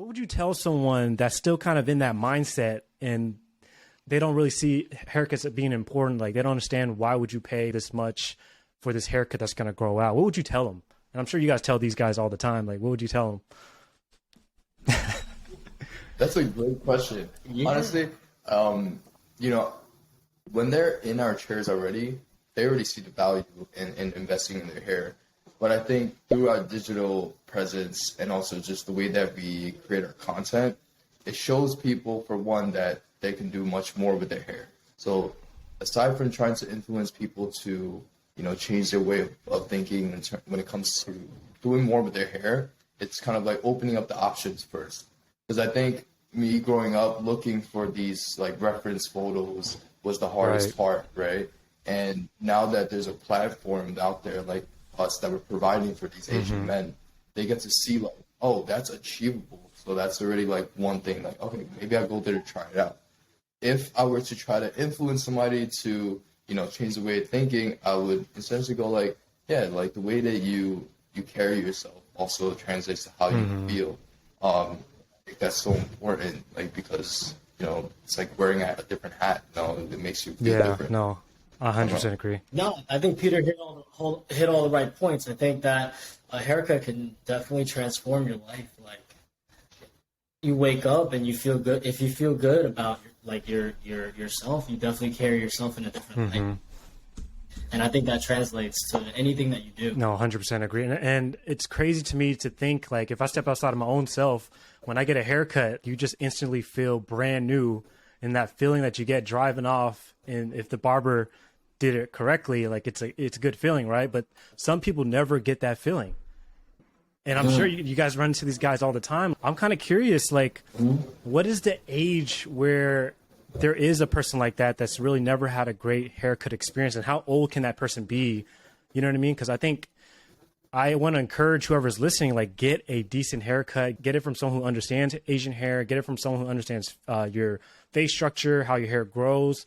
would you tell someone that's still kind of in that mindset and they don't really see haircuts as being important? Like, they don't understand, why would you pay this much for this haircut that's going to grow out? What would you tell them? And I'm sure you guys tell these guys all the time. Like, what would you tell them? That's a great question. Yeah. Honestly, you know, when they're in our chairs already, they already see the value in investing in their hair. But I think through our digital presence and also just the way that we create our content, it shows people, for one, that they can do much more with their hair. So aside from trying to influence people to, you know, change their way of thinking when it comes to doing more with their hair, it's kind of like opening up the options first. Because I think me growing up looking for these like reference photos was the hardest part, right? And now that there's a platform out there like us that we're providing for these Asian men, they get to see like, oh, that's achievable. So that's already like one thing, like, okay, maybe I'll go there to try it out. If I were to try to influence somebody to, you know, change the way of thinking, I would essentially go like, yeah, like the way that you carry yourself also translates to how you feel. I think that's so important, like, because, you know, it's like wearing a different hat. You know, it makes you feel different. No, 100% agree. No, I think Peter hit all the right points. I think that a haircut can definitely transform your life. Like, you wake up and you feel good. If you feel good about yourself, you definitely carry yourself in a different light. And I think that translates to anything that you do. No, 100% agree. And it's crazy to me to think, like, if I step outside of my own self, when I get a haircut, you just instantly feel brand new. And that feeling that you get driving off, and if the barber did it correctly, like, it's a good feeling, right? But some people never get that feeling. And I'm sure you guys run into these guys all the time. I'm kind of curious, like, what is the age where there is a person like that that's really never had a great haircut experience, and how old can that person be? You know what I mean? Because I think I want to encourage whoever's listening, like, get a decent haircut, get it from someone who understands Asian hair, get it from someone who understands your face structure, how your hair grows.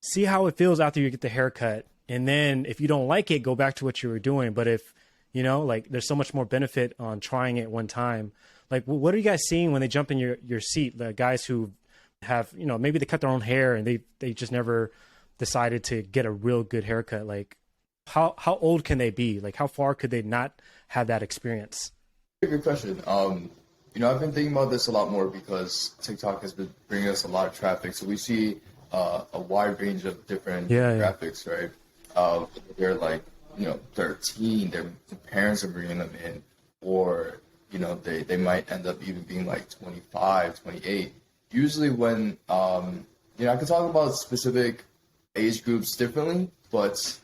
See how it feels after you get the haircut. And then if you don't like it, go back to what you were doing. But if, you know, like, there's so much more benefit on trying it one time. Like, what are you guys seeing when they jump in your seat? The guys who have, you know, maybe they cut their own hair and they just never decided to get a real good haircut. Like, how old can they be? Like, how far could they not have that experience? Good question. You know, I've been thinking about this a lot more because TikTok has been bringing us a lot of traffic. So we see a wide range of different graphics, right? They're like, you know, 13, their parents are bringing them in, or, you know, they might end up even being like 25, 28. Usually when, you know, I could talk about specific age groups differently, but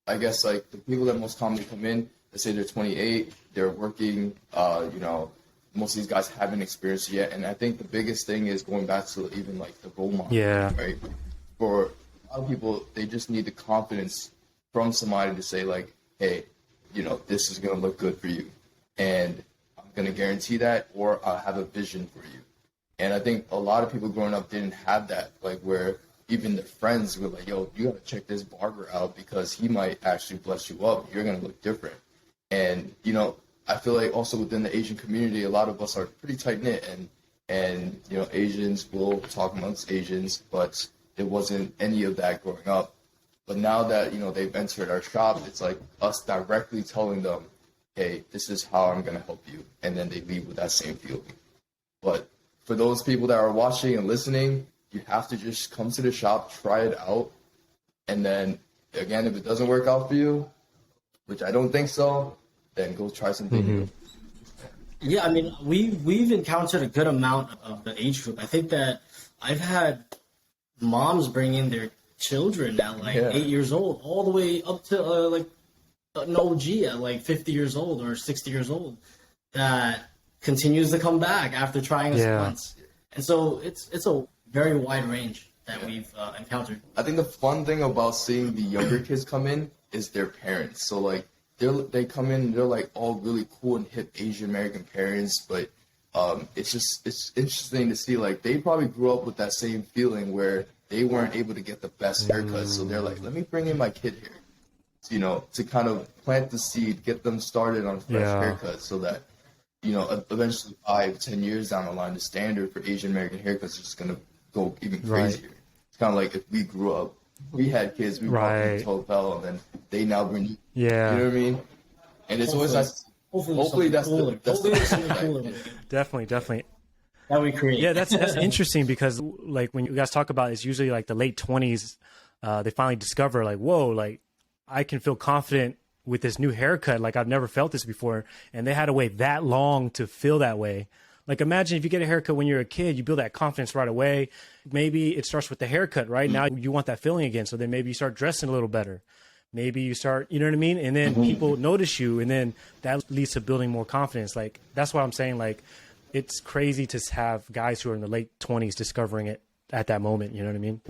I guess like the people that most commonly come in, let's say they're 28, they're working, you know, most of these guys haven't experienced it yet. And I think the biggest thing is going back to even like the role model, right? For a lot of people, they just need the confidence from somebody to say like, hey, you know, this is going to look good for you. And I'm going to guarantee that, or I'll have a vision for you. And I think a lot of people growing up didn't have that, like where even their friends were like, yo, you got to check this barber out because he might actually bless you up. You're going to look different. And, you know, I feel like also within the Asian community, a lot of us are pretty tight knit and, you know, Asians will talk amongst Asians, but it wasn't any of that growing up. But now that, you know, they've entered our shop, it's like us directly telling them, hey, this is how I'm going to help you. And then they leave with that same feeling. But for those people that are watching and listening, you have to just come to the shop, try it out. And then, again, if it doesn't work out for you, which I don't think so, then go try something new. Yeah, I mean, we've encountered a good amount of the age group. I think that I've had moms bring in their children at like 8 years old, all the way up to like an OG at like 50 years old or 60 years old that continues to come back after trying us once. And so it's a very wide range that we've encountered. I think the fun thing about seeing the younger kids come in is their parents. So like they come in, they're like all really cool and hip Asian American parents, but it's interesting to see like they probably grew up with that same feeling where they weren't able to get the best haircuts. So they're like, let me bring in my kid here, you know, to kind of plant the seed, get them started on fresh haircuts so that, you know, eventually 5-10 years down the line, the standard for Asian American haircuts is just gonna go even crazier. It's kind of like if we grew up, we had kids, we brought them to Pell, and then they now bring, you know what I mean? And it's always nice. Hopefully that's the Definitely. That we create. Yeah, that's interesting because like when you guys talk about it, it's usually like the late 20s, they finally discover like, whoa, like I can feel confident with this new haircut. Like I've never felt this before. And they had to wait that long to feel that way. Like imagine if you get a haircut when you're a kid, you build that confidence right away. Maybe it starts with the haircut, right? Now you want that feeling again. So then maybe you start dressing a little better. Maybe you start, you know what I mean? And then people notice you, and then that leads to building more confidence. Like that's what I'm saying. Like it's crazy to have guys who are in the late 20s discovering it at that moment. You know what I mean?